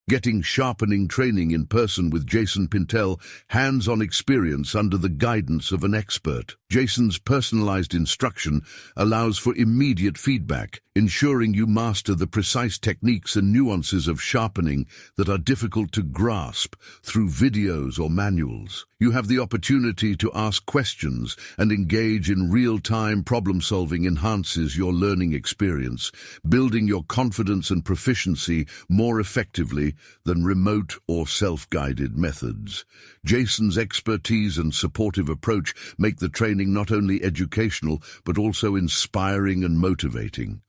Getting sharpening training in person with Jason Pintel, hands-on experience under the guidance of an expert. Jason's personalized instruction allows for immediate feedback, ensuring you master the precise techniques and nuances of sharpening that are difficult to grasp through videos or manuals. You have the opportunity to ask questions and engage in real-time problem-solving enhances your learning experience, building your confidence and proficiency more effectively than remote or self-guided methods. Jason's expertise and supportive approach make the training not only educational but also inspiring and motivating.